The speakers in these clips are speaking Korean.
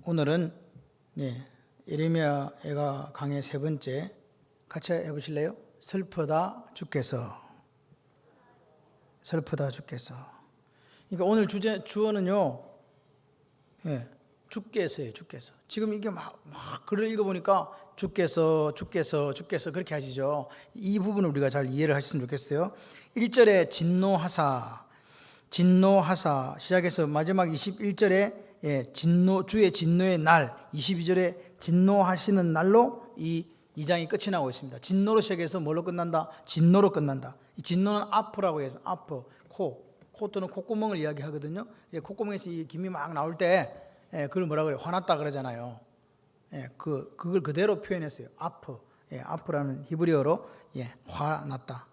오늘은 예레미야가 강의 세 번째 같이 해보실래요? 슬프다 주께서. 슬프다 주께서. 그러니까 오늘 주어는요, 주께서예요. 주께서. 지금 이게 막 글을 읽어보니까 주께서 그렇게 하시죠. 이 부분을 우리가 잘 이해를 하셨으면 좋겠어요. 1절에 진노하사 시작해서 마지막 21절에 주의 진노의 날, 22절에 진노하시는 날로 이 2장이 끝이 나고 있습니다. 진노로 시작해서 뭘로 끝난다? 진노로 끝난다. 이 진노는 아프라고 해서 아프, 코 또는 콧구멍을 이야기하거든요. 콧구멍에서 이 김이 막 나올 때 그걸 뭐라 그래요? 화났다 그러잖아요. 그걸 그대로 표현했어요. 아프라는 히브리어로 화났다.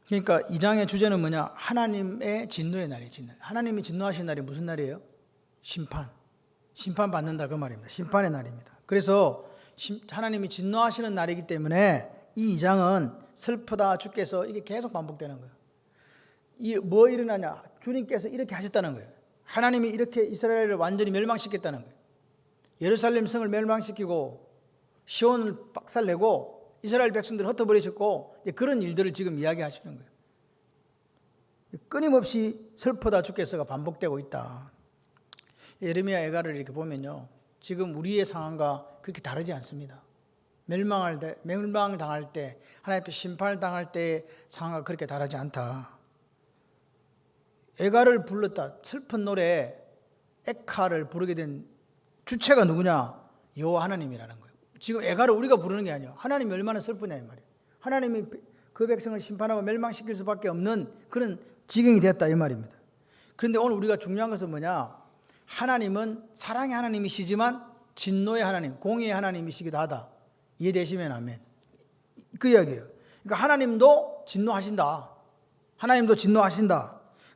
그러니까 2장의 주제는 뭐냐? 하나님의 진노의 날이에요. 하나님이 진노하시는 날이 무슨 날이에요? 심판 받는다 그 말입니다. 심판의 날입니다. 그래서 하나님이 진노하시는 날이기 때문에 이 2장은 슬프다 주께서 이게 계속 반복되는 거예요. 뭐 일어나냐? 주님께서 이렇게 하셨다는 거예요. 하나님이 이렇게 이스라엘을 완전히 멸망시켰다는 거예요. 예루살렘 성을 멸망시키고 시온을 박살내고 이스라엘 백성들을 흩어버리셨고 그런 일들을 지금 이야기하시는 거예요. 끊임없이 슬프다 주께서가 반복되고 있다. 예레미야 애가를 이렇게 보면요, 지금 우리의 상황과 그렇게 다르지 않습니다. 멸망당할 때, 하나님 앞에 심판을 당할 때의 상황과 그렇게 다르지 않다. 애가를 불렀다. 슬픈 노래 에카를 부르게 된 주체가 누구냐? 여호와 하나님이라는 거예요. 지금 애가를 우리가 부르는 게 아니에요. 하나님이 얼마나 슬프냐 이 말이에요. 하나님이 그 백성을 심판하고 멸망시킬 수밖에 없는 그런 지경이 되었다 이 말입니다. 그런데 오늘 우리가 중요한 것은 뭐냐? 하나님은 사랑의 하나님이시지만 진노의 하나님, 공의의 하나님이시기도 하다. 이해되시면 아멘. 그 이야기예요. 그러니까 하나님도 진노하신다.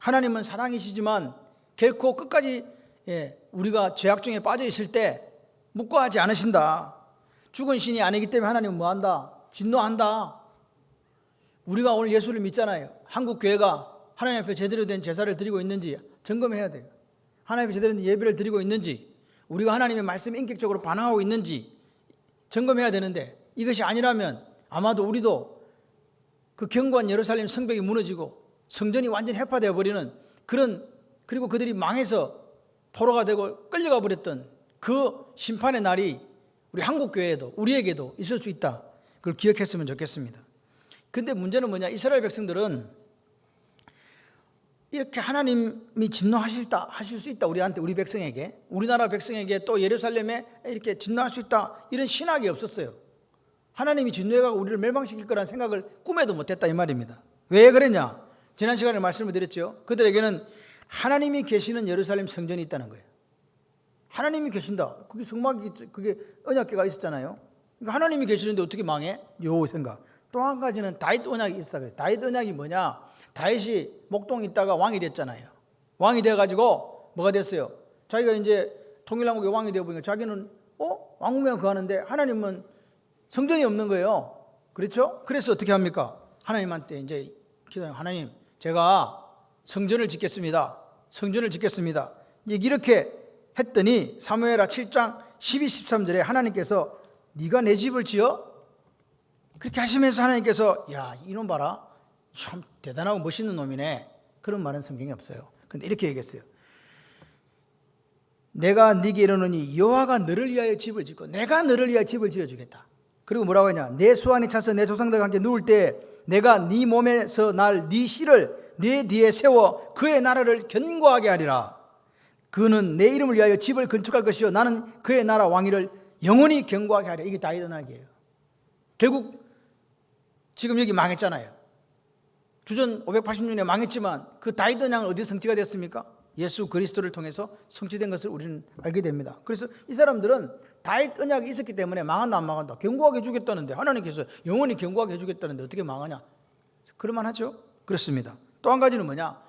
하나님은 사랑이시지만 결코 끝까지 우리가 죄악 중에 빠져 있을 때 묵과하지 않으신다. 죽은 신이 아니기 때문에 하나님은 뭐한다? 진노한다. 우리가 오늘 예수를 믿잖아요. 한국 교회가 하나님 앞에 제대로 된 제사를 드리고 있는지 점검해야 돼요. 하나님 앞에 제대로 된 예배를 드리고 있는지, 우리가 하나님의 말씀에 인격적으로 반응하고 있는지 점검해야 되는데, 이것이 아니라면 아마도 우리도 그 견고한 예루살렘 성벽이 무너지고 성전이 완전히 해파되어 버리는 그리고 그들이 망해서 포로가 되고 끌려가 버렸던 그 심판의 날이 우리 한국 교회에도 우리에게도 있을 수 있다. 그걸 기억했으면 좋겠습니다. 근데 문제는 뭐냐? 이스라엘 백성들은 이렇게 하나님이 진노하실 수 있다. 우리 백성에게, 우리나라 백성에게, 또 예루살렘에 이렇게 진노할 수 있다. 이런 신학이 없었어요. 하나님이 진노해가고 우리를 멸망시킬 거라는 생각을 꿈에도 못했다 이 말입니다. 왜 그랬냐? 지난 시간에 말씀을 드렸죠. 그들에게는 하나님이 계시는 예루살렘 성전이 있다는 거예요. 하나님이 계신다. 그게 그게 언약궤가 있었잖아요. 그러니까 하나님이 계시는데 어떻게 망해? 요 생각. 또 한 가지는 다윗 언약이 있어. 그래요. 다윗 언약이 뭐냐? 다윗이 목동에 있다가 왕이 됐잖아요. 왕이 돼가지고 뭐가 됐어요? 자기가 이제 통일왕국의 왕이 되어보니까 자기는 왕궁에 거하는데 하나님은 성전이 없는 거예요. 그렇죠? 그래서 어떻게 합니까? 하나님한테 이제 기도해요. 하나님, 제가 성전을 짓겠습니다. 이렇게 했더니 사무엘하 7장 12, 13절에 하나님께서 네가 내 집을 지어? 그렇게 하시면서 하나님께서 야, 이놈 봐라. 참 대단하고 멋있는 놈이네. 그런 말은 성경에 없어요. 근데 이렇게 얘기했어요. 내가 네게 이르노니 여호와가 너를 위하여 집을 짓고 내가 너를 위하여 집을 지어주겠다. 그리고 뭐라고 하냐? 내 수완이 차서 내 조상들과 함께 누울 때 내가 네 몸에서 날 네 씨를 네 뒤에 세워 그의 나라를 견고하게 하리라. 그는 내 이름을 위하여 집을 건축할 것이요 나는 그의 나라 왕위를 영원히 견고하게 하리라. 이게 다윗 언약이에요. 결국 지금 여기 망했잖아요. 주전 580년에 망했지만 그 다윗 언약은 어디서 성취가 됐습니까? 예수 그리스도를 통해서 성취된 것을 우리는 알게 됩니다. 그래서 이 사람들은 다윗 언약이 있었기 때문에 망한다 안 망한다, 견고하게 해주겠다는데, 하나님께서 영원히 견고하게 해주겠다는데 어떻게 망하냐? 그럴만하죠. 그렇습니다. 또 한 가지는 뭐냐?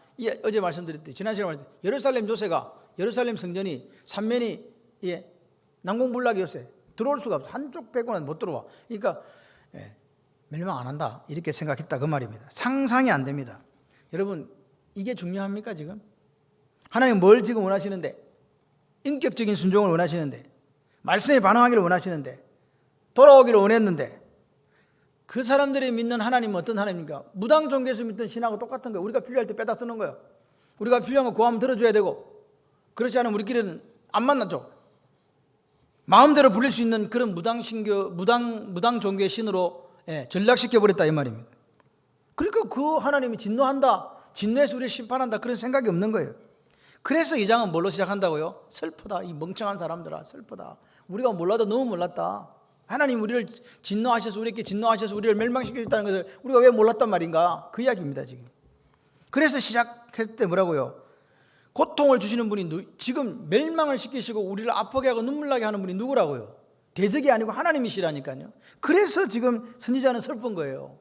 어제 말씀드렸듯이, 지난 시간에 말씀드렸듯이 예루살렘 요새가, 예루살렘 성전이 삼면이 난공불락이 요새 들어올 수가 없어. 한쪽 빼고는 못 들어와. 그러니까 멸망 안 한다 이렇게 생각했다 그 말입니다. 상상이 안 됩니다. 여러분, 이게 중요합니까? 지금 하나님 뭘 지금 원하시는데? 인격적인 순종을 원하시는데, 말씀에 반응하기를 원하시는데, 돌아오기를 원했는데, 그 사람들이 믿는 하나님은 어떤 하나님입니까? 무당 종교에서 믿던 신하고 똑같은 거예요. 우리가 필요할 때 빼다 쓰는 거예요. 우리가 필요한 거 구하면 들어줘야 되고, 그렇지 않으면 우리끼리는 안 만나죠. 마음대로 부릴 수 있는 그런 무당 종교의 신으로 전락시켜버렸다 이 말입니다. 그러니까 그 하나님이 진노한다, 진노해서 우리를 심판한다, 그런 생각이 없는 거예요. 그래서 이 장은 뭘로 시작한다고요? 슬프다, 이 멍청한 사람들아, 슬프다. 우리가 몰라도 너무 몰랐다. 하나님 우리를 진노하셔서, 우리에게 진노하셔서 우리를 멸망시키셨다는 것을 우리가 왜 몰랐단 말인가, 그 이야기입니다 지금. 그래서 시작했을 때 뭐라고요? 고통을 주시는 분이 지금 멸망을 시키시고 우리를 아프게 하고 눈물 나게 하는 분이 누구라고요? 대적이 아니고 하나님이시라니까요. 그래서 지금 선지자는 슬픈 거예요.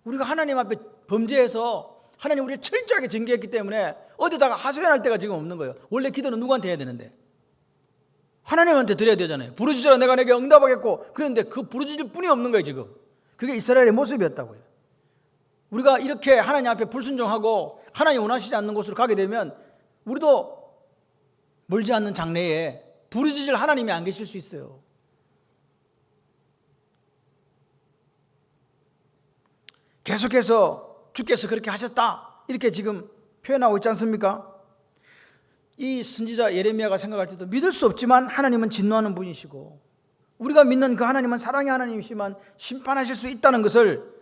우리가 하나님 앞에 범죄해서 하나님 우리를 철저하게 징계했기 때문에 어디다가 하소연할 데가 지금 없는 거예요. 원래 기도는 누구한테 해야 되는데? 하나님한테 드려야 되잖아요. 부르짖으라 내가 내게 응답하겠고, 그런데 그 부르짖을 뿐이 없는 거예요 지금. 그게 이스라엘의 모습이었다고요. 우리가 이렇게 하나님 앞에 불순종하고 하나님 원하시지 않는 곳으로 가게 되면 우리도 멀지 않는 장래에 부르짖을 하나님이 안 계실 수 있어요. 계속해서 주께서 그렇게 하셨다 이렇게 지금 표현하고 있지 않습니까? 이 선지자 예레미야가 생각할 때도 믿을 수 없지만 하나님은 진노하는 분이시고 우리가 믿는 그 하나님은 사랑의 하나님이시만 심판하실 수 있다는 것을,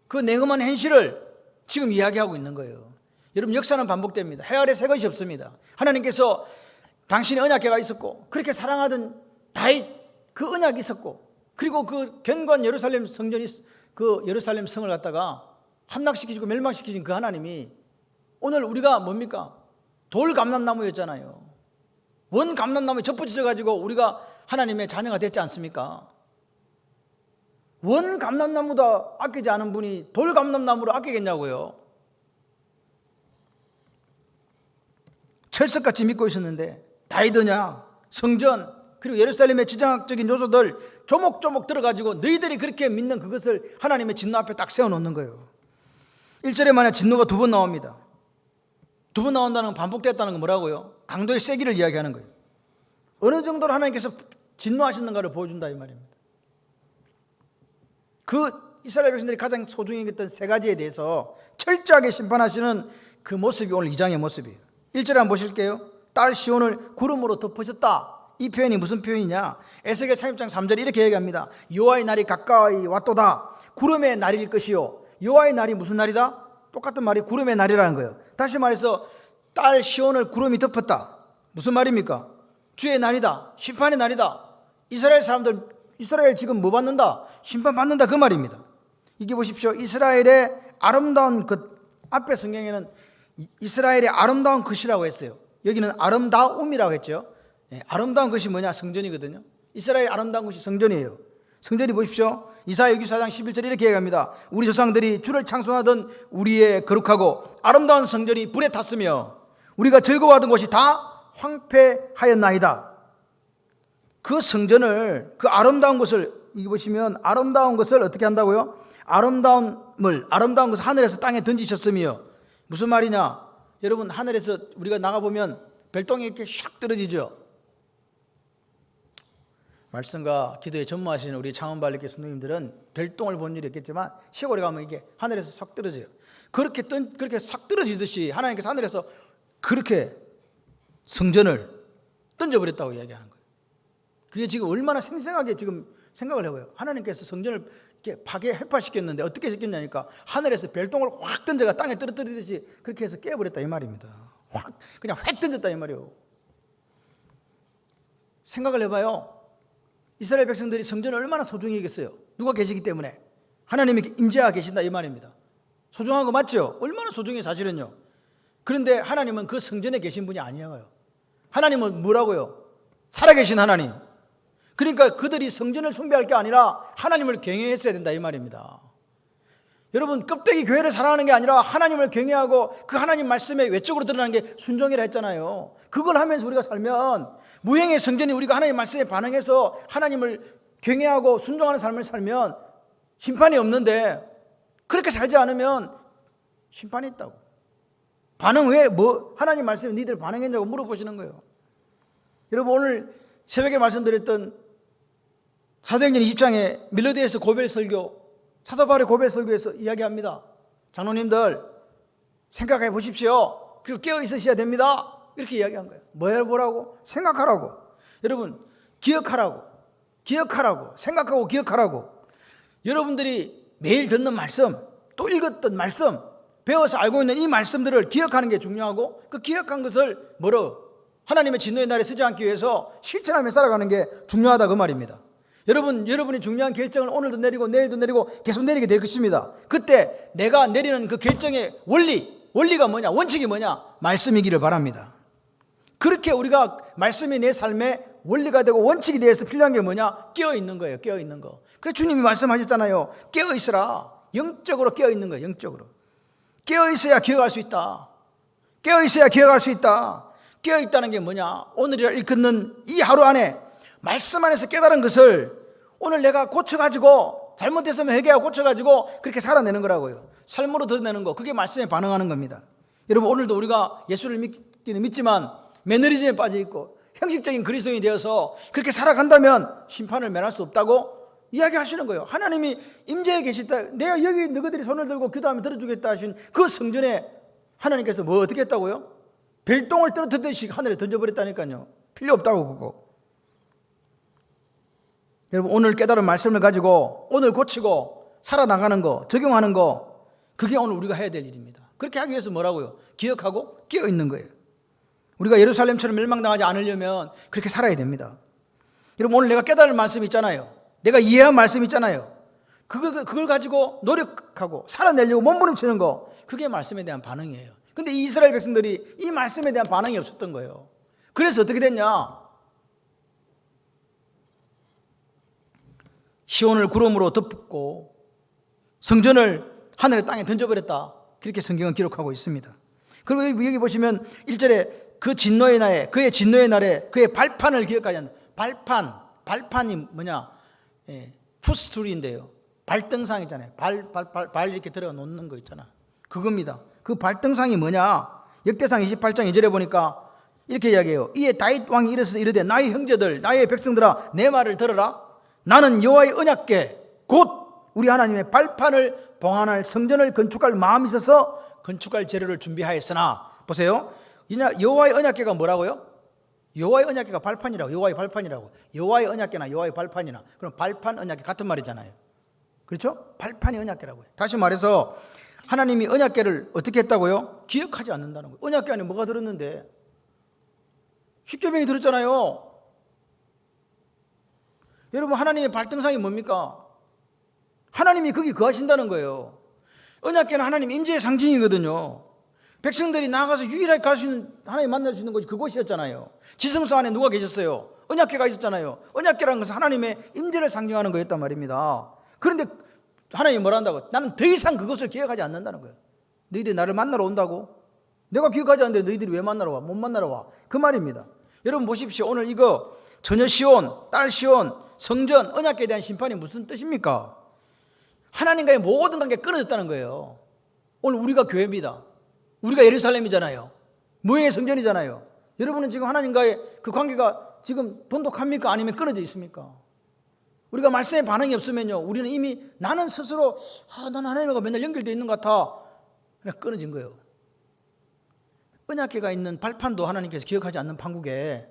그 냉엄한 현실을 지금 이야기하고 있는 거예요. 여러분, 역사는 반복됩니다. 해 아래 새 것이 없습니다. 하나님께서 당신의 언약궤가 있었고, 그렇게 사랑하던 다윗 그 언약이 있었고, 그리고 그 견고한 예루살렘 성전이, 그 예루살렘 성을 갖다가 함락시키시고 멸망시키신 그 하나님이 오늘 우리가 뭡니까? 돌 감람나무였잖아요. 원 감람나무에 접붙여 가지고 우리가 하나님의 자녀가 됐지 않습니까? 원 감람나무도 아끼지 않은 분이 돌 감람나무를 아끼겠냐고요. 철석같이 믿고 있었는데 다윗이냐, 성전, 그리고 예루살렘의 지정학적인 요소들 조목조목 들어가지고 너희들이 그렇게 믿는 그것을 하나님의 진노 앞에 딱 세워놓는 거예요. 1절에 만약 진노가 2번 나옵니다. 2번 나온다는 건 반복됐다는 건 뭐라고요? 강도의 세기를 이야기하는 거예요. 어느 정도로 하나님께서 진노하셨는가를 보여준다 이 말입니다. 그 이스라엘 백성들이 가장 소중히 여겼던 세 가지에 대해서 철저하게 심판하시는 그 모습이 오늘 2장의 모습이에요. 1절에 한번 보실게요. 딸 시온을 구름으로 덮으셨다. 이 표현이 무슨 표현이냐? 에스겔 30장 3절에 이렇게 얘기합니다. 여호와의 날이 가까이 왔도다. 구름의 날일 것이요. 여호와의 날이 무슨 날이다? 똑같은 말이 구름의 날이라는 거예요. 다시 말해서 딸 시온을 구름이 덮었다. 무슨 말입니까? 주의 날이다. 심판의 날이다. 이스라엘 사람들, 이스라엘 지금 뭐 받는다? 심판 받는다, 그 말입니다. 이게 보십시오. 이스라엘의 아름다운 것, 앞에 성경에는 이스라엘의 아름다운 것이라고 했어요. 여기는 아름다움이라고 했죠. 아름다운 것이 뭐냐? 성전이거든요. 이스라엘의 아름다운 것이 성전이에요. 성전이 보십시오. 이사야 64장 11절 이렇게 얘기합니다. 우리 조상들이 주를 창송하던 우리의 거룩하고 아름다운 성전이 불에 탔으며 우리가 즐거워하던 곳이 다 황폐하였나이다. 그 성전을, 그 아름다운 것을, 이거 보시면 아름다운 것을 어떻게 한다고요? 아름다운 것을 하늘에서 땅에 던지셨으며, 무슨 말이냐? 여러분, 하늘에서 우리가 나가보면 별똥이 이렇게 샥 떨어지죠. 말씀과 기도에 전무하시는 우리 창원발리교 성도님들은 별똥을 본 일이 없겠지만 시골에 가면 이게 하늘에서 싹 떨어져요. 그렇게 싹 떨어지듯이 하나님께서 하늘에서 그렇게 성전을 던져버렸다고 이야기하는 거예요. 그게 지금 얼마나 생생하게 지금 생각을 해봐요. 하나님께서 성전을 이렇게 해파시켰는데 어떻게 시켰냐니까 하늘에서 별똥을 확 던져가 땅에 떨어뜨리듯이 그렇게 해서 깨버렸다 이 말입니다. 확 그냥 획 던졌다 이 말이에요. 생각을 해봐요. 이스라엘 백성들이 성전을 얼마나 소중히 여겼어요. 누가 계시기 때문에. 하나님이 임재하고 계신다 이 말입니다. 소중한 거 맞죠? 얼마나 소중해 사실은요. 그런데 하나님은 그 성전에 계신 분이 아니에요. 하나님은 뭐라고요? 살아계신 하나님. 그러니까 그들이 성전을 숭배할 게 아니라 하나님을 경외했어야 된다 이 말입니다. 여러분, 껍데기 교회를 사랑하는 게 아니라 하나님을 경외하고 그 하나님 말씀에 외적으로 드러나는 게 순종이라 했잖아요. 그걸 하면서 우리가 살면, 무형의 성전이 우리가 하나님 말씀에 반응해서 하나님을 경외하고 순종하는 삶을 살면 심판이 없는데, 그렇게 살지 않으면 심판이 있다고. 반응 왜 하나님 말씀에 니들 반응했냐고 물어보시는 거예요. 여러분 오늘 새벽에 말씀드렸던 사도행전 20장에 밀라도에서 고별 설교, 사도 바울의 고별 설교에서 이야기합니다. 장로님들 생각해 보십시오. 그리고 깨어 있으셔야 됩니다. 이렇게 이야기한 거예요. 뭐 해보라고? 생각하라고. 여러분 기억하라고. 생각하고 기억하라고. 여러분들이 매일 듣는 말씀, 또 읽었던 말씀, 배워서 알고 있는 이 말씀들을 기억하는 게 중요하고, 그 기억한 것을 하나님의 진노의 날에 쓰지 않기 위해서 실천하며 살아가는 게 중요하다, 그 말입니다. 여러분이 중요한 결정을 오늘도 내리고 내일도 내리고 계속 내리게 될 것입니다. 그때 내가 내리는 그 결정의 원리가 뭐냐, 원칙이 뭐냐? 말씀이기를 바랍니다. 그렇게 우리가 말씀이 내 삶의 원리가 되고 원칙이 되어서 필요한 게 뭐냐? 깨어있는 거예요. 깨어있는 거. 그래서 주님이 말씀하셨잖아요. 깨어있으라. 영적으로 깨어있는 거예요. 영적으로. 깨어있어야 기억할 수 있다. 깨어있어야 기억할 수 있다. 깨어있다는 게 뭐냐? 오늘이라 일컫는 이 하루 안에 말씀 안에서 깨달은 것을 오늘 내가 고쳐가지고, 잘못했으면 회개하고 고쳐가지고 그렇게 살아내는 거라고요. 삶으로 드러내는 거. 그게 말씀에 반응하는 겁니다. 여러분 오늘도 우리가 예수를 믿기는 믿지만 매너리즘에 빠져 있고 형식적인 그리스도인이 되어서 그렇게 살아간다면 심판을 면할 수 없다고 이야기하시는 거예요. 하나님이 임재에 계시다. 내가 여기 너희들이 손을 들고 기도하면 들어주겠다 하신 그 성전에 하나님께서 뭐 어떻게 했다고요? 별똥을 떨어뜨리듯이 하늘에 던져버렸다니까요. 필요 없다고 그거. 여러분 오늘 깨달은 말씀을 가지고 오늘 고치고 살아나가는 거, 적용하는 거, 그게 오늘 우리가 해야 될 일입니다. 그렇게 하기 위해서 뭐라고요? 기억하고 깨어있는 거예요. 우리가 예루살렘처럼 멸망당하지 않으려면 그렇게 살아야 됩니다. 여러분 오늘 내가 깨달은 말씀 있잖아요. 내가 이해한 말씀 있잖아요. 그걸 가지고 노력하고 살아내려고 몸부림치는 거, 그게 말씀에 대한 반응이에요. 근데 이 이스라엘 백성들이 이 말씀에 대한 반응이 없었던 거예요. 그래서 어떻게 됐냐? 시온을 구름으로 덮고 성전을 하늘의 땅에 던져버렸다. 그렇게 성경은 기록하고 있습니다. 그리고 여기 보시면 1절에 그 진노의 날에, 그의 진노의 날에 그의 발판을 기억하지 않는, 발판이 뭐냐? 푸스툴인데요. 발등상 있잖아요. 발 이렇게 들어가 놓는 거 있잖아. 그겁니다. 그 발등상이 뭐냐? 역대상 28장 2절에 보니까 이렇게 이야기해요. 이에 다윗 왕이 일어서서 이르되 나의 형제들, 나의 백성들아, 내 말을 들어라. 나는 여호와의 언약궤 곧 우리 하나님의 발판을 봉헌할 성전을 건축할 마음이 있어서 건축할 재료를 준비하였으나, 보세요. 여호와의 언약궤가 뭐라고요? 여호와의 언약궤가 발판이라고. 여호와의 발판이라고. 여호와의 언약궤나 여호와의 발판이나, 그럼 발판 언약궤 같은 말이잖아요. 그렇죠? 발판이 언약궤라고요. 다시 말해서 하나님이 언약궤를 어떻게 했다고요? 기억하지 않는다는 거예요. 언약궤 안에 뭐가 들었는데? 십계명이 들었잖아요. 여러분 하나님의 발등상이 뭡니까? 하나님이 거기 거하신다는 거예요. 언약궤는 하나님 임재의 상징이거든요. 백성들이 나가서 유일하게 갈 수 있는, 하나님 만날 수 있는 곳이 그곳이었잖아요. 지성소 안에 누가 계셨어요? 언약궤가 있었잖아요. 언약궤라는 것은 하나님의 임재를 상징하는 거였단 말입니다. 그런데 하나님이 뭐라 한다고? 나는 더 이상 그것을 기억하지 않는다는 거예요. 너희들이 나를 만나러 온다고? 내가 기억하지 않는데 너희들이 왜 만나러 와? 못 만나러 와. 그 말입니다. 여러분 보십시오. 오늘 이거 처녀 시온, 딸 시온, 성전, 언약궤에 대한 심판이 무슨 뜻입니까? 하나님과의 모든 관계가 끊어졌다는 거예요. 오늘 우리가 교회입니다. 우리가 예루살렘이잖아요. 모형의 성전이잖아요. 여러분은 지금 하나님과의 그 관계가 지금 돈독합니까? 아니면 끊어져 있습니까? 우리가 말씀에 반응이 없으면요, 우리는 이미 나는 스스로 난 하나님과 맨날 연결되어 있는 것 같아, 그냥 끊어진 거예요. 언약궤가 있는 발판도 하나님께서 기억하지 않는 판국에,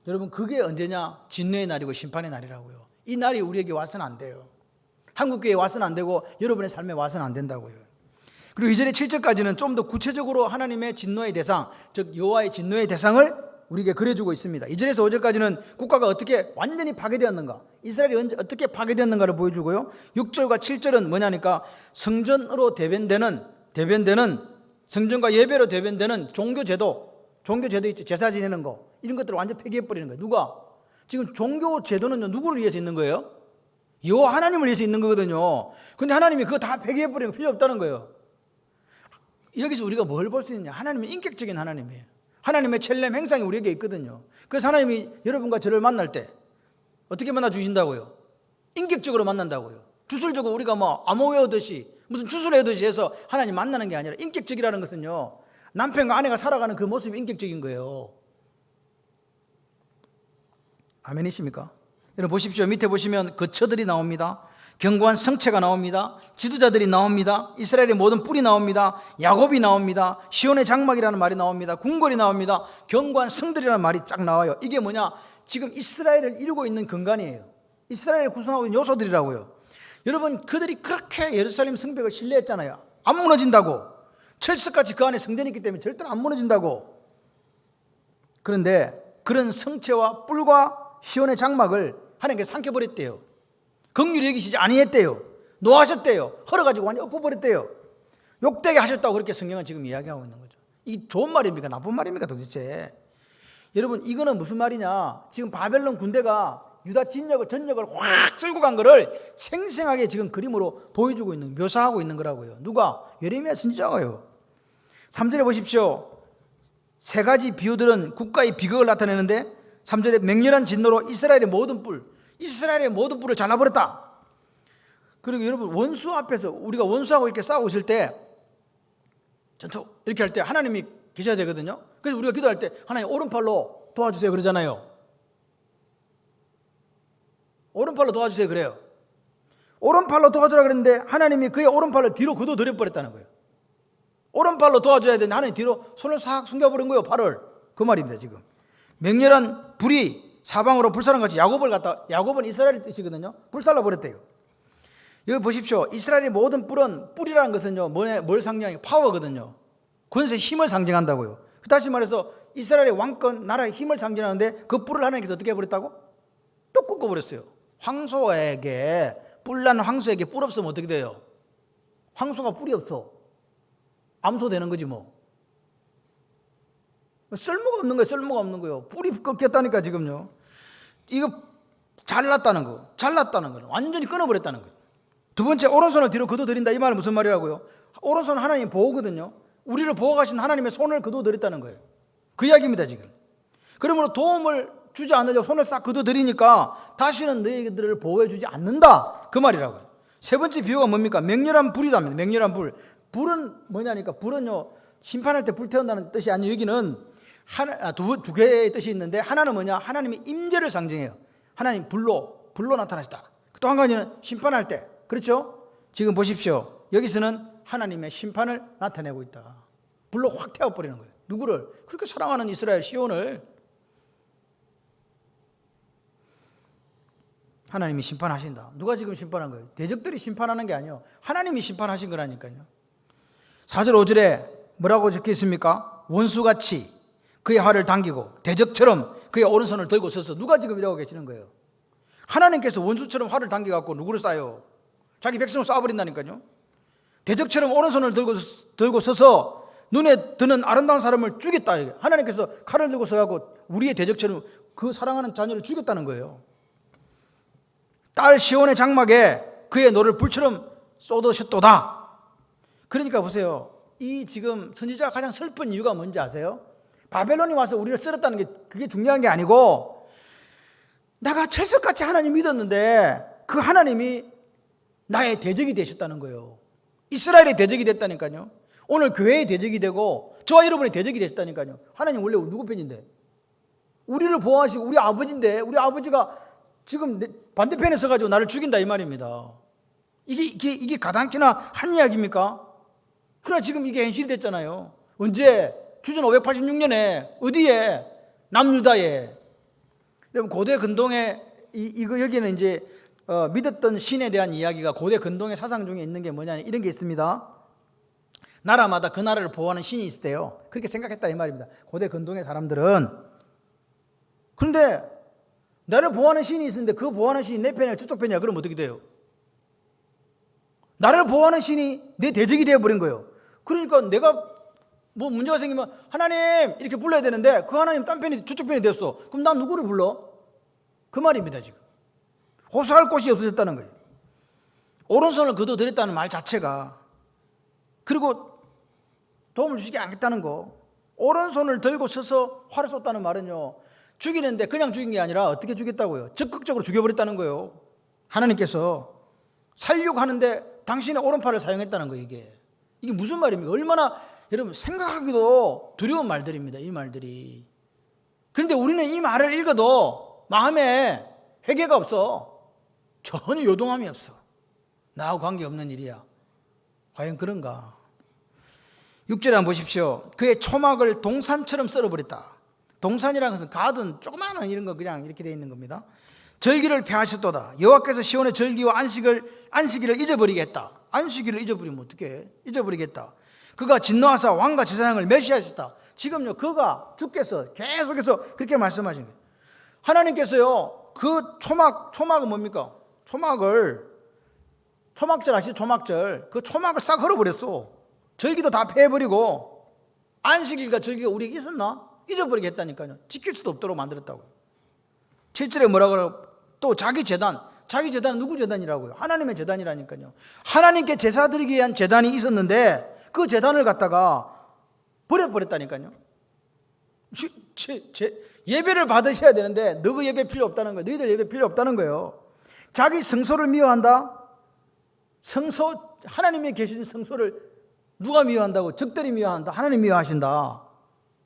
여러분 그게 언제냐? 진노의 날이고 심판의 날이라고요. 이 날이 우리에게 와서는 안 돼요. 한국교회에 와서는 안 되고 여러분의 삶에 와서는 안 된다고요. 그리고 2절의 7절까지는 좀 더 구체적으로 하나님의 진노의 대상, 즉 여호와의 진노의 대상을 우리에게 그려주고 있습니다. 2절에서 5절까지는 국가가 어떻게 완전히 파괴되었는가, 이스라엘이 어떻게 파괴되었는가를 보여주고요. 6절과 7절은 뭐냐니까 성전으로 대변되는 성전과 예배로 대변되는 종교제도 있죠. 제사 지내는 거, 이런 것들을 완전 폐기해버리는 거예요. 누가? 지금 종교제도는 누구를 위해서 있는 거예요? 여호와 하나님을 위해서 있는 거거든요. 근데 하나님이 그거 다 폐기해버리는 거 필요 없다는 거예요. 여기서 우리가 뭘 볼 수 있냐? 하나님이 인격적인 하나님이에요. 하나님의 첼렘 행상이 우리에게 있거든요. 그래서 하나님이 여러분과 저를 만날 때 어떻게 만나 주신다고요? 인격적으로 만난다고요. 주술적으로 우리가 뭐 암호 외우듯이 무슨 주술 외우듯이 해서 하나님 만나는 게 아니라, 인격적이라는 것은요, 남편과 아내가 살아가는 그 모습이 인격적인 거예요. 아멘이십니까? 여러분 보십시오. 밑에 보시면 거처들이 나옵니다. 견고한 성체가 나옵니다. 지도자들이 나옵니다. 이스라엘의 모든 뿔이 나옵니다. 야곱이 나옵니다. 시온의 장막이라는 말이 나옵니다. 궁궐이 나옵니다. 견고한 성들이라는 말이 쫙 나와요. 이게 뭐냐? 지금 이스라엘을 이루고 있는 근간이에요. 이스라엘을 구성하고 있는 요소들이라고요. 여러분 그들이 그렇게 예루살렘 성벽을 신뢰했잖아요. 안 무너진다고. 철석같이 그 안에 성전이 있기 때문에 절대로 안 무너진다고. 그런데 그런 성체와 뿔과 시온의 장막을 하나님께서 삼켜버렸대요. 긍휼히 여기시지 아니했대요. 노하셨대요. 헐어가지고 완전 엎어버렸대요. 욕되게 하셨다고 그렇게 성경은 지금 이야기하고 있는 거죠. 이게 좋은 말입니까? 나쁜 말입니까 도대체? 여러분 이거는 무슨 말이냐? 지금 바벨론 군대가 유다 전역을 확 쓸고 간 거를 생생하게 지금 그림으로 보여주고 있는, 묘사하고 있는 거라고요. 누가? 예레미야 선지자가요. 3절에 보십시오. 세 가지 비유들은 국가의 비극을 나타내는데 3절에 맹렬한 진노로 이스라엘의 모든 뿔을 잘라버렸다. 그리고 여러분 원수 앞에서 우리가 원수하고 이렇게 싸우고 있을 때 전투 이렇게 할 때 하나님이 계셔야 되거든요. 그래서 우리가 기도할 때 하나님 오른팔로 도와주세요 그러잖아요. 오른팔로 도와주세요 그래요. 오른팔로 도와주라 그랬는데 하나님이 그의 오른팔을 뒤로 걷어들여 버렸다는 거예요. 오른팔로 도와줘야 되는데 하나님 뒤로 손을 싹 숨겨버린 거예요. 팔을. 그 말입니다 지금. 맹렬한 불이 사방으로 불사른같이 야곱은 이스라엘의 뜻이거든요. 불살라버렸대요. 여기 보십시오. 이스라엘의 모든 뿔이라는 것은요 뭘 상징하냐? 파워거든요. 권세, 힘을 상징한다고요. 다시 말해서 이스라엘의 왕권, 나라의 힘을 상징하는데 그 뿔을 하나님께서 어떻게 해버렸다고? 또 꺾어버렸어요. 황소에게, 뿔난 황소에게 뿔 없으면 어떻게 돼요? 황소가 뿔이 없어. 암소 되는 거지 뭐. 쓸모가 없는 거예요. 쓸모가 없는 거예요. 뿔이 꺾였다니까 지금요. 이거 잘랐다는 거는 완전히 끊어버렸다는 거예요. 두 번째, 오른손을 뒤로 걷어들인다. 이 말은 무슨 말이라고요? 오른손은 하나님 보호거든요. 우리를 보호하신 하나님의 손을 걷어들였다는 거예요. 그 이야기입니다 지금. 그러므로 도움을 주지 않으려고 손을 싹 걷어들이니까 다시는 너희들을 보호해 주지 않는다. 그 말이라고요. 세 번째 비유가 뭡니까? 맹렬한 불이답니다. 맹렬한 불. 불은 뭐냐니까, 불은요 심판할 때 불태운다는 뜻이 아니에요. 여기는 두 개의 뜻이 있는데, 하나는 뭐냐? 하나님의 임재를 상징해요. 하나님 불로 나타나시다. 또 한 가지는 심판할 때. 그렇죠? 지금 보십시오. 여기서는 하나님의 심판을 나타내고 있다. 불로 확 태워버리는 거예요. 누구를? 그렇게 사랑하는 이스라엘 시온을 하나님이 심판하신다. 누가 지금 심판한 거예요? 대적들이 심판하는 게 아니에요. 하나님이 심판하신 거라니까요. 4절 5절에 뭐라고 적혀 있습니까? 원수같이 그의 활을 당기고 대적처럼 그의 오른손을 들고 서서. 누가 지금 이러고 계시는 거예요? 하나님께서 원수처럼 활을 당겨갖고 누구를 쏴요? 자기 백성을 쏴버린다니까요. 대적처럼 오른손을 들고 서서 눈에 드는 아름다운 사람을 죽였다. 하나님께서 칼을 들고 서갖고 우리의 대적처럼 그 사랑하는 자녀를 죽였다는 거예요. 딸 시온의 장막에 그의 노를 불처럼 쏟으셨도다. 그러니까 보세요. 이 지금 선지자가 가장 슬픈 이유가 뭔지 아세요? 바벨론이 와서 우리를 썰었다는 게 그게 중요한 게 아니고, 내가 철석같이 하나님 믿었는데 그 하나님이 나의 대적이 되셨다는 거예요. 이스라엘의 대적이 됐다니까요. 오늘 교회의 대적이 되고 저와 여러분의 대적이 되셨다니까요. 하나님 원래 누구 편인데? 우리를 보호하시고 우리 아버지인데, 우리 아버지가 지금 반대편에 서가지고 나를 죽인다 이 말입니다. 이게 가당키나 한 이야기입니까? 그러나 지금 이게 현실이 됐잖아요. 언제? 주전 586년에 어디에? 남유다에. 여러분 고대 근동에 이거 여기는 이제 믿었던 신에 대한 이야기가 고대 근동의 사상 중에 있는 게 뭐냐, 이런 게 있습니다. 나라마다 그 나라를 보호하는 신이 있대요. 그렇게 생각했다 이 말입니다. 고대 근동의 사람들은. 그런데 나를 보호하는 신이 있는데 그 보호하는 신이 내 편이야 저쪽 편이야 그러면 어떻게 돼요? 나를 보호하는 신이 내 대적이 되어버린 거예요. 그러니까 내가 뭐 문제가 생기면 하나님 이렇게 불러야 되는데 그 하나님 딴 편이 저쪽 편이 됐어. 그럼 난 누구를 불러? 그 말입니다 지금. 호소할 곳이 없어졌다는 거예요. 오른손을 걷어들였다는 말 자체가. 그리고 도움을 주시지 않겠다는 거. 오른손을 들고 서서 활을 쏟다는 말은요, 죽이는데 그냥 죽인 게 아니라 어떻게 죽였다고요? 적극적으로 죽여버렸다는 거예요. 하나님께서 살려고 하는데 당신의 오른팔을 사용했다는 거예요. 이게 무슨 말입니까? 얼마나 여러분 생각하기도 두려운 말들입니다 이 말들이. 그런데 우리는 이 말을 읽어도 마음에 회개가 없어. 전혀 요동함이 없어. 나하고 관계없는 일이야. 과연 그런가? 6절에 한번 보십시오. 그의 초막을 동산처럼 썰어버렸다. 동산이라는 것은 가든 조그마한 이런 거 그냥 이렇게 되어 있는 겁니다. 절기를 폐하셨도다. 여호와께서 시온의 절기와 안식일을 잊어버리겠다. 안식일을 잊어버리면 어떡해? 잊어버리겠다. 그가 진노하사 왕과 제사장을 멸시하셨다. 지금요, 그가 주께서 계속해서 그렇게 말씀하신 거예요. 하나님께서요, 그 초막은 뭡니까? 초막절 아시죠? 초막절. 그 초막을 싹 헐어버렸어. 절기도 다 폐해버리고, 안식일과 절기가 우리에게 있었나? 잊어버리겠다니까요. 지킬 수도 없도록 만들었다고요. 7절에 뭐라고 그러고, 또 자기 재단은 누구 재단이라고요? 하나님의 재단이라니까요. 하나님께 제사 드리기 위한 재단이 있었는데 그 재단을 갖다가 버려버렸다니까요. 예배를 받으셔야 되는데 너희 예배 필요 없다는 거예요. 너희들 예배 필요 없다는 거예요. 자기 성소를 미워한다. 하나님이 계신 성소를 누가 미워한다고? 적들이 미워한다. 하나님 미워하신다.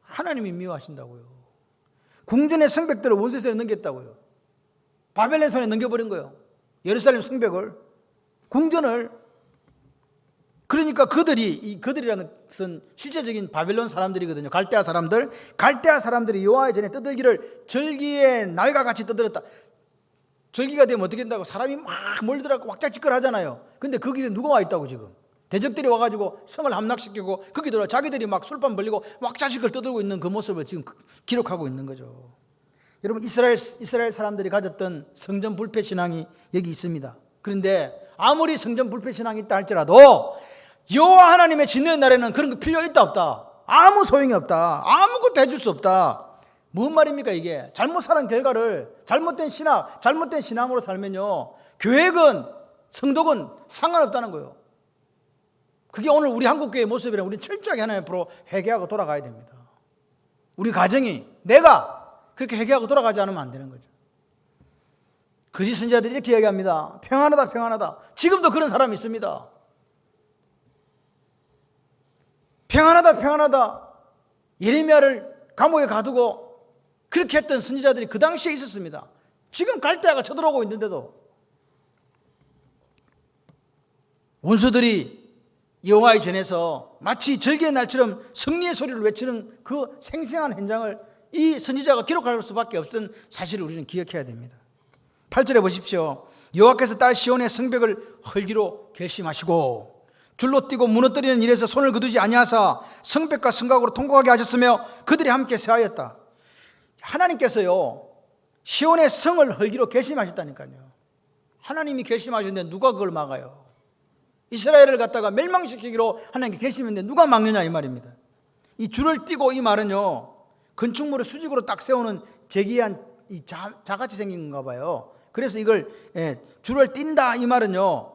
하나님이 미워하신다고요. 궁전의 성벽들을 원수의 손에 넘겼다고요. 바벨론 손에 넘겨버린 거예요. 예루살렘 성벽을, 궁전을. 그러니까 그들이라는 것은 실제적인 바벨론 사람들이거든요. 갈대아 사람들이 여호와의 전에 떠들기를 절기의 날과 같이 떠들었다. 절기가 되면 어떻게 된다고? 사람이 막 몰려들어가고 왁자지껄 하잖아요. 근데 거기에 누가 와 있다고 지금? 대적들이 와가지고 성을 함락시키고 거기 들어 자기들이 막 술판 벌리고 왁자지껄 떠들고 있는 그 모습을 지금 기록하고 있는 거죠. 여러분, 이스라엘 사람들이 가졌던 성전 불패 신앙이 여기 있습니다. 그런데 아무리 성전 불패 신앙이 있다 할지라도 여호와 하나님의 진노의 날에는 그런 거 필요 있다 없다? 아무 소용이 없다. 아무것도 해줄 수 없다. 무슨 말입니까 이게? 잘못 살은 결과를 잘못된 신앙으로 살면요, 교회건 성도건 상관없다는 거예요. 그게 오늘 우리 한국교회의 모습이라 우리 철저하게 하나님 앞으로 회개하고 돌아가야 됩니다. 우리 가정이 내가 그렇게 회개하고 돌아가지 않으면 안 되는 거죠. 거짓 선지자들이 이렇게 이야기합니다. 평안하다, 평안하다. 지금도 그런 사람이 있습니다. 평안하다, 평안하다. 예레미야를 감옥에 가두고 그렇게 했던 선지자들이 그 당시에 있었습니다. 지금 갈대아가 쳐들어오고 있는데도 원수들이 여호와의 전에서 마치 절기의 날처럼 승리의 소리를 외치는 그 생생한 현장을 이 선지자가 기록할 수밖에 없은 사실을 우리는 기억해야 됩니다. 8절에 보십시오. 여호와께서 딸 시온의 성벽을 헐기로 결심하시고 줄로 뛰고 무너뜨리는 일에서 손을 거두지 아니하사 성벽과 성곽으로 통곡하게 하셨으며 그들이 함께 쇠하였다. 하나님께서요, 시온의 성을 헐기로 결심하셨다니까요. 하나님이 결심하셨는데 누가 그걸 막아요? 이스라엘을 갖다가 멸망시키기로 하나님께 결심했는데 누가 막느냐 이 말입니다. 이 줄을 띄고 이 말은요, 건축물을 수직으로 딱 세우는 재기한 이 자같이 생긴 건가 봐요. 그래서 이걸 줄을 띈다 이 말은요,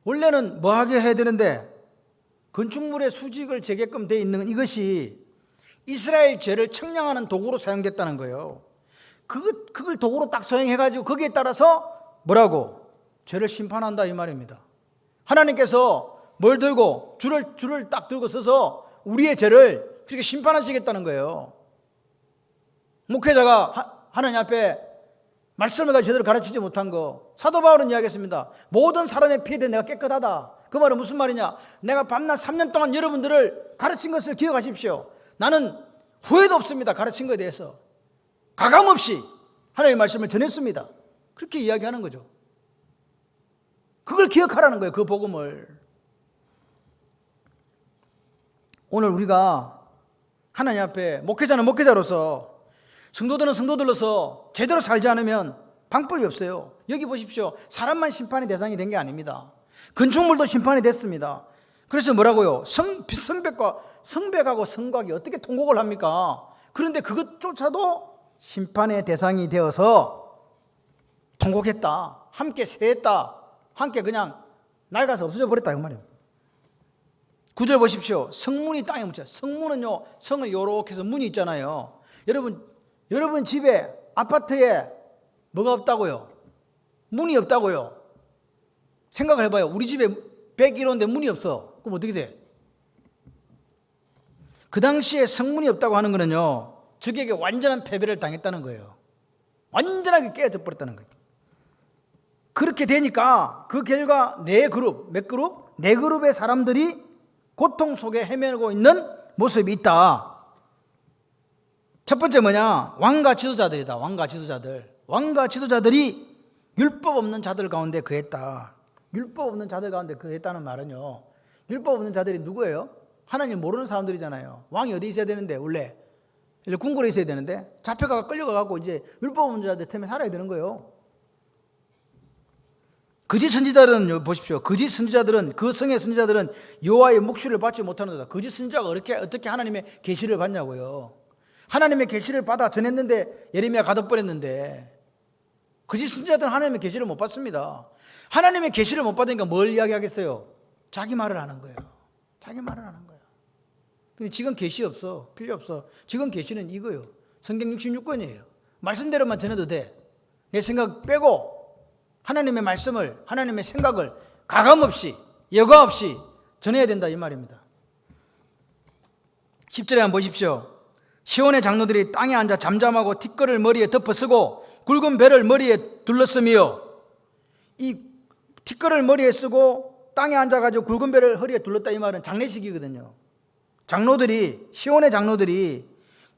원래는 뭐하게 해야 되는데 건축물의 수직을 재게끔 되어 있는 이것이 이스라엘 죄를 청량하는 도구로 사용됐다는 거예요. 그걸 도구로 딱 사용해가지고 거기에 따라서 뭐라고? 죄를 심판한다 이 말입니다. 하나님께서 뭘 들고? 줄을 딱 들고 서서 우리의 죄를 그렇게 심판하시겠다는 거예요. 목회자가 하나님 앞에 말씀을 가지고 제대로 가르치지 못한 거, 사도 바울은 이야기했습니다. 모든 사람의 피에 대해 내가 깨끗하다. 그 말은 무슨 말이냐? 내가 밤낮 3년 동안 여러분들을 가르친 것을 기억하십시오. 나는 후회도 없습니다. 가르친 것에 대해서 가감없이 하나님의 말씀을 전했습니다. 그렇게 이야기하는 거죠. 그걸 기억하라는 거예요. 그 복음을. 오늘 우리가 하나님 앞에, 목회자는 목회자로서, 성도들은 성도들로서 제대로 살지 않으면 방법이 없어요. 여기 보십시오. 사람만 심판의 대상이 된 게 아닙니다. 건축물도 심판이 됐습니다. 그래서 뭐라고요? 성벽하고 성곽이 어떻게 통곡을 합니까? 그런데 그것조차도 심판의 대상이 되어서 통곡했다. 함께 세했다. 함께 그냥 낡아서 없어져 버렸다 그 말이에요. 9절 보십시오. 성문이 땅에 묻혀. 성문은요, 성을 요렇게 해서 문이 있잖아요. 여러분 집에, 아파트에 뭐가 없다고요? 문이 없다고요? 생각을 해봐요. 우리 집에 101호인데 문이 없어. 그럼 어떻게 돼? 그 당시에 성문이 없다고 하는 거는요, 적에게 완전한 패배를 당했다는 거예요. 완전하게 깨어져 버렸다는 거예요. 그렇게 되니까 그 결과 네 그룹, 몇 그룹? 네 그룹의 사람들이 고통 속에 헤매고 있는 모습이 있다. 첫 번째 뭐냐? 왕과 지도자들이다. 왕과 지도자들. 왕과 지도자들이 율법 없는 자들 가운데 거했다. 율법 없는 자들 가운데 거했다는 말은요, 율법 없는 자들이 누구예요? 하나님 모르는 사람들이잖아요. 왕이 어디 있어야 되는데, 원래 궁궐에 있어야 되는데 잡혀가 끌려가고 이제 율법 없는 자들 때문에 살아야 되는 거예요. 거짓 선지자들은 보십시오. 거짓 선지자들은, 그 성의 선지자들은 여호와의 묵시를 받지 못하는다. 거짓 선지자가 어떻게 하나님의 계시를 받냐고요. 하나님의 계시를 받아 전했는데 예레미야 가둬버렸는데, 거짓 선지자들은 하나님의 계시를 못 받습니다. 하나님의 계시를 못 받으니까 뭘 이야기하겠어요? 자기 말을 하는 거예요. 자기 말을 하는 거예요. 근데 지금 계시 없어. 필요 없어. 지금 계시는 이거예요. 성경 66권이에요. 말씀대로만 전해도 돼. 내 생각 빼고 하나님의 말씀을, 하나님의 생각을 가감 없이, 여과 없이 전해야 된다, 이 말입니다. 10절에 한번 보십시오. 시온의 장로들이 땅에 앉아 잠잠하고 티끌을 머리에 덮어 쓰고 굵은 배를 머리에 둘렀으며, 이 티끌을 머리에 쓰고 땅에 앉아가지고 굵은 배를 허리에 둘렀다, 이 말은 장례식이거든요. 장로들이, 시온의 장로들이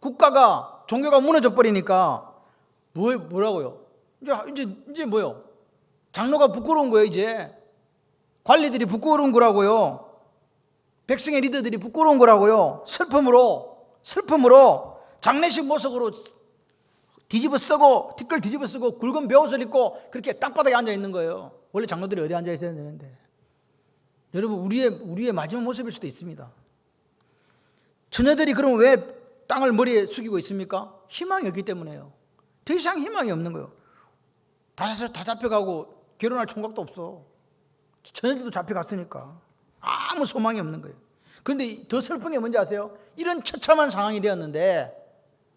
국가가, 종교가 무너져 버리니까 뭐라고요? 이제 뭐요? 장로가 부끄러운 거예요. 이제 관리들이 부끄러운 거라고요. 백성의 리더들이 부끄러운 거라고요. 슬픔으로 장례식 모습으로 뒤집어 쓰고, 티끌 뒤집어 쓰고 굵은 베옷을 입고 그렇게 땅바닥에 앉아 있는 거예요. 원래 장로들이 어디 앉아 있어야 되는데. 여러분, 우리의 마지막 모습일 수도 있습니다. 처녀들이 그럼 왜 땅을 머리에 숙이고 있습니까? 희망이 없기 때문에요. 더 이상 희망이 없는 거예요. 다 잡혀가고 결혼할 총각도 없어. 처녀들도 잡혀갔으니까 아무 소망이 없는 거예요. 그런데 더 슬픈 게 뭔지 아세요? 이런 처참한 상황이 되었는데,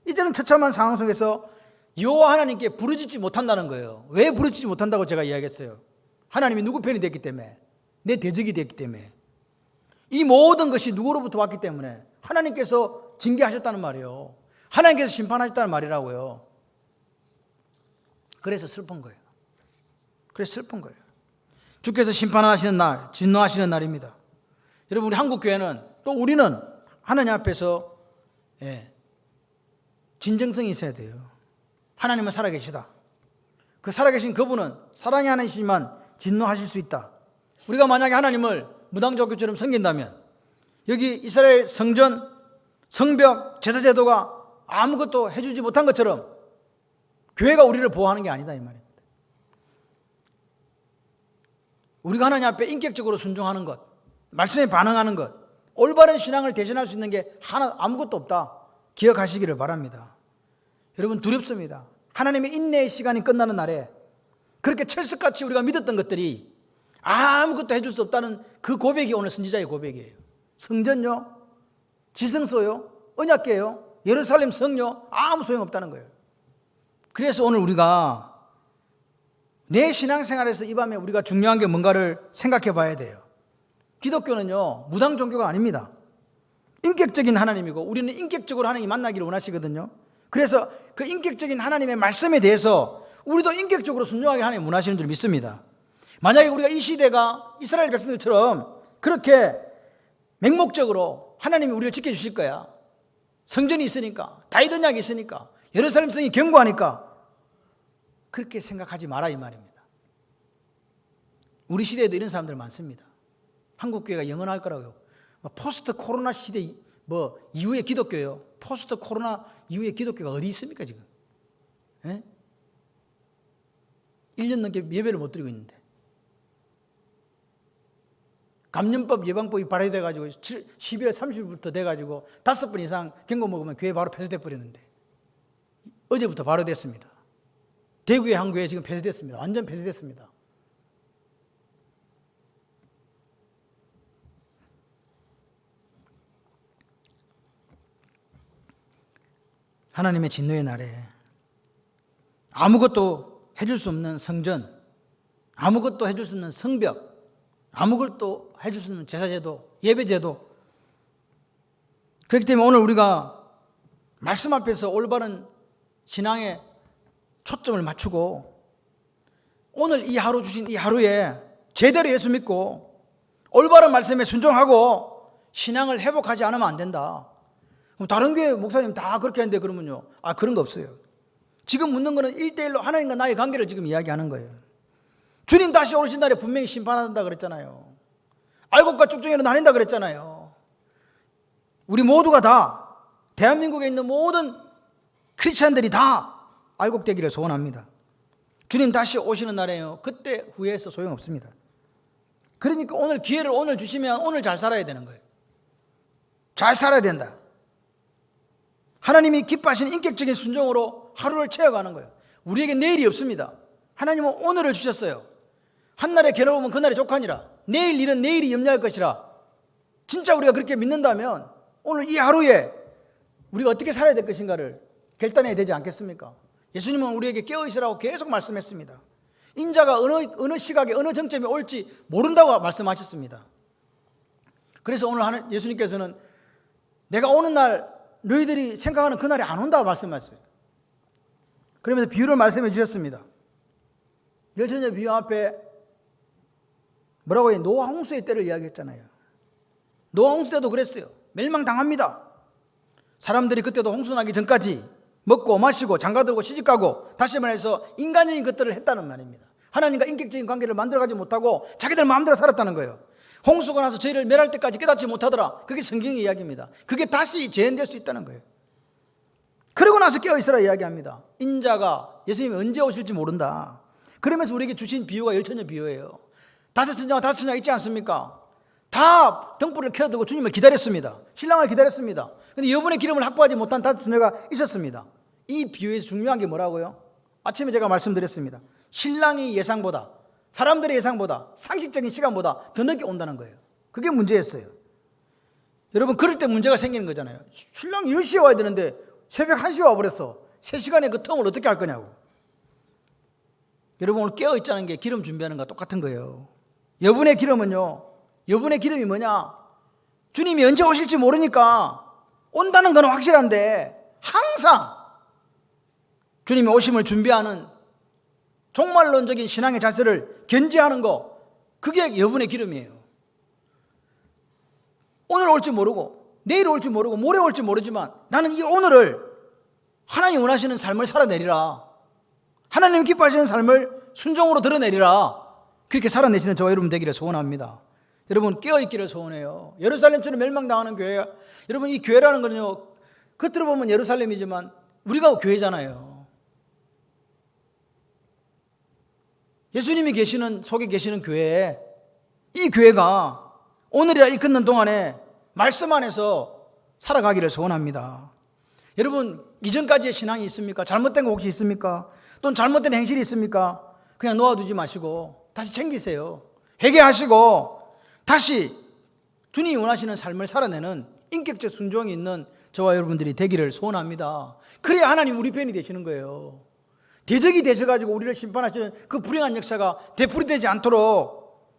이제는 처참한 상황 속에서 여호와 하나님께 부르짖지 못한다는 거예요. 왜 부르짖지 못한다고 제가 이야기했어요? 하나님이 누구 편이 됐기 때문에, 내 대적이 됐기 때문에. 이 모든 것이 누구로부터 왔기 때문에 하나님께서 징계하셨다는 말이에요. 하나님께서 심판하셨다는 말이라고요. 그래서 슬픈 거예요. 그래서 슬픈 거예요. 주께서 심판하시는 날, 진노하시는 날입니다. 여러분, 우리 한국교회는, 또 우리는 하나님 앞에서 진정성이 있어야 돼요. 하나님은 살아계시다. 그 살아계신 그분은 사랑의 하나님이시지만 진노하실 수 있다. 우리가 만약에 하나님을 무당종교처럼 섬긴다면, 여기 이스라엘 성전, 성벽, 제사제도가 아무것도 해주지 못한 것처럼 교회가 우리를 보호하는 게 아니다, 이 말입니다. 우리가 하나님 앞에 인격적으로 순종하는 것, 말씀에 반응하는 것, 올바른 신앙을 대신할 수 있는 게 아무것도 없다, 기억하시기를 바랍니다. 여러분, 두렵습니다. 하나님의 인내의 시간이 끝나는 날에 그렇게 철석같이 우리가 믿었던 것들이 아무것도 해줄 수 없다는 그 고백이 오늘 선지자의 고백이에요. 성전요, 지성소요, 언약궤요, 예루살렘 성요, 아무 소용없다는 거예요. 그래서 오늘 우리가 내 신앙생활에서 이 밤에 우리가 중요한 게 뭔가를 생각해 봐야 돼요. 기독교는요, 무당 종교가 아닙니다. 인격적인 하나님이고, 우리는 인격적으로 하나님 만나기를 원하시거든요. 그래서 그 인격적인 하나님의 말씀에 대해서 우리도 인격적으로 순종하게 하나님 원하시는 줄 믿습니다. 만약에 우리가 이 시대가 이스라엘 백성들처럼 그렇게 맹목적으로 하나님이 우리를 지켜주실 거야, 성전이 있으니까, 다윗 언약이 있으니까, 예루살렘 성이 견고하니까, 그렇게 생각하지 마라, 이 말입니다. 우리 시대에도 이런 사람들 많습니다. 한국교회가 영원할 거라고요. 포스트 코로나 시대 이후의 기독교요. 포스트 코로나 이후의 기독교가 어디 있습니까, 지금? 1년 넘게 예배를 못 드리고 있는데. 감염법 예방법이 발효돼가지고 12월 30일부터 돼가지고 5번 이상 경고 먹으면 교회 바로 폐쇄돼 버리는데, 어제부터 바로 됐습니다. 대구의 한 교회 지금 폐쇄됐습니다. 완전 폐쇄됐습니다. 하나님의 진노의 날에 아무것도 해줄 수 없는 성전, 아무것도 해줄 수 없는 성벽, 아무것도 해줄 수 없는 제사제도, 예배제도. 그렇기 때문에 오늘 우리가 말씀 앞에서 올바른 신앙의 초점을 맞추고 오늘 이 하루 주신 이 하루에 제대로 예수 믿고 올바른 말씀에 순종하고 신앙을 회복하지 않으면 안 된다. 그럼 다른 교회 목사님 다 그렇게 하는데 그러면요. 그런 거 없어요. 지금 묻는 거는 1대1로 하나님과 나의 관계를 지금 이야기하는 거예요. 주님 다시 오신 날에 분명히 심판한다 그랬잖아요. 알곡과 쭉정이로 나뉜다 그랬잖아요. 우리 모두가 다 대한민국에 있는 모든 크리스찬들이 다 알곡되기를 소원합니다. 주님 다시 오시는 날에요. 그때 후회해서 소용없습니다. 그러니까 오늘 기회를 오늘 주시면 오늘 잘 살아야 되는 거예요. 잘 살아야 된다. 하나님이 기뻐하시는 인격적인 순종으로 하루를 채워가는 거예요. 우리에게 내일이 없습니다. 하나님은 오늘을 주셨어요. 한날에 괴로우면 그날이 족하니라. 내일 일은 내일이 염려할 것이라. 진짜 우리가 그렇게 믿는다면 오늘 이 하루에 우리가 어떻게 살아야 될 것인가를 결단해야 되지 않겠습니까? 예수님은 우리에게 깨어있으라고 계속 말씀했습니다. 인자가 어느 시각에 어느 정점에 올지 모른다고 말씀하셨습니다. 그래서 오늘 예수님께서는 내가 오는 날 너희들이 생각하는 그날이 안 온다고 말씀하셨어요. 그러면서 비유를 말씀해 주셨습니다. 열처녀 비유 앞에 뭐라고 해요? 노아 홍수의 때를 이야기했잖아요. 노아 홍수 때도 그랬어요. 멸망당합니다. 사람들이 그때도 홍수 나기 전까지 먹고 마시고 장가들고 시집가고 다시 말해서 인간적인 것들을 했다는 말입니다. 하나님과 인격적인 관계를 만들어가지 못하고 자기들 마음대로 살았다는 거예요. 홍수가 나서 저희를 멸할 때까지 깨닫지 못하더라. 그게 성경의 이야기입니다. 그게 다시 재현될 수 있다는 거예요. 그러고 나서 깨어있으라 이야기합니다. 인자가 예수님이 언제 오실지 모른다. 그러면서 우리에게 주신 비유가 열처녀 비유예요. 다섯 처녀와 다섯 처녀가 있지 않습니까? 다 등불을 켜두고 주님을 기다렸습니다. 신랑을 기다렸습니다. 그런데 여분의 기름을 확보하지 못한 다섯 처녀가 있었습니다. 이 비유에서 중요한 게 뭐라고요? 아침에 제가 말씀드렸습니다. 신랑이 예상보다, 사람들의 예상보다, 상식적인 시간보다 더 늦게 온다는 거예요. 그게 문제였어요. 여러분, 그럴 때 문제가 생기는 거잖아요. 신랑이 10시에 와야 되는데 새벽 1시에 와버렸어. 3시간의 그 텀을 어떻게 할 거냐고. 여러분, 오늘 깨어있자는 게 기름 준비하는 거와 똑같은 거예요. 여분의 기름은요, 여분의 기름이 뭐냐? 주님이 언제 오실지 모르니까 온다는 건 확실한데 항상 주님이 오심을 준비하는 종말론적인 신앙의 자세를 견지하는 거, 그게 여분의 기름이에요. 오늘 올지 모르고 내일 올지 모르고 모레 올지 모르지만 나는 이 오늘을 하나님 원하시는 삶을 살아내리라. 하나님 기뻐하시는 삶을 순종으로 드러내리라. 그렇게 살아내시는 저와 여러분 되기를 소원합니다. 여러분, 깨어있기를 소원해요. 예루살렘처럼 멸망당하는 교회, 여러분, 이 교회라는 거는요, 겉으로 보면 예루살렘이지만 우리가 교회잖아요. 예수님이 계시는 속에 계시는 교회, 이 교회가 오늘이라 일컫는 동안에 말씀 안에서 살아가기를 소원합니다. 여러분, 이전까지의 신앙이 있습니까? 잘못된 거 혹시 있습니까? 또는 잘못된 행실이 있습니까? 그냥 놓아두지 마시고 다시 챙기세요. 회개하시고 다시 주님이 원하시는 삶을 살아내는 인격적 순종이 있는 저와 여러분들이 되기를 소원합니다. 그래야 하나님 우리 편이 되시는 거예요. 대적이 되셔가지고 우리를 심판하시는 그 불행한 역사가 되풀이되지 않도록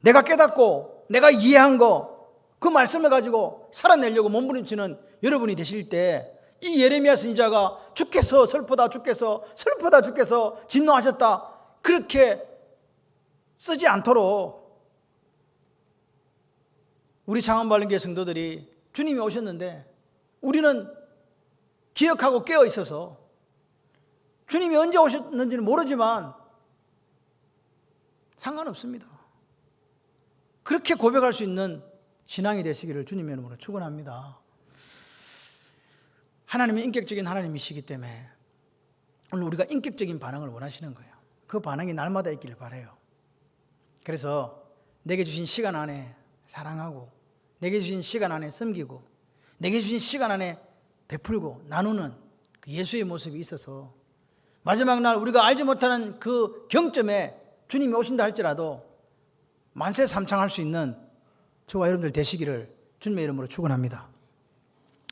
내가 깨닫고 내가 이해한 거, 그 말씀을 가지고 살아내려고 몸부림치는 여러분이 되실 때 이 예레미야 선지자가 주께서 슬프다 주께서 슬프다 주께서 진노하셨다 그렇게 쓰지 않도록 우리 창원바른교회 성도들이 주님이 오셨는데 우리는 기억하고 깨어 있어서 주님이 언제 오셨는지는 모르지만 상관없습니다. 그렇게 고백할 수 있는 신앙이 되시기를 주님의 이름으로 축원합니다. 하나님은 인격적인 하나님이시기 때문에 오늘 우리가 인격적인 반응을 원하시는 거예요. 그 반응이 날마다 있기를 바라요. 그래서 내게 주신 시간 안에 사랑하고 내게 주신 시간 안에 섬기고 내게 주신 시간 안에 베풀고 나누는 그 예수의 모습이 있어서 마지막 날 우리가 알지 못하는 그 경점에 주님이 오신다 할지라도 만세 삼창할 수 있는 저와 여러분들 되시기를 주님의 이름으로 축원합니다.